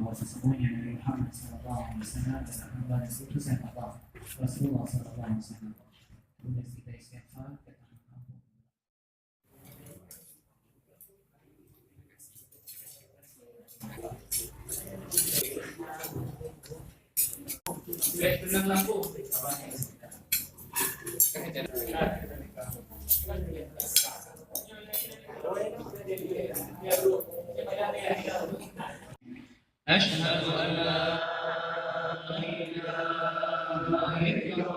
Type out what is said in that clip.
bahwa sesungguhnya Nabi Muhammad SAW adalah hamba dan utusan Allah, Rasulullah SAW. Kemudian kita istighfar, kita mengampuni. Belang lampu. أشهد أن لا إله إلا الله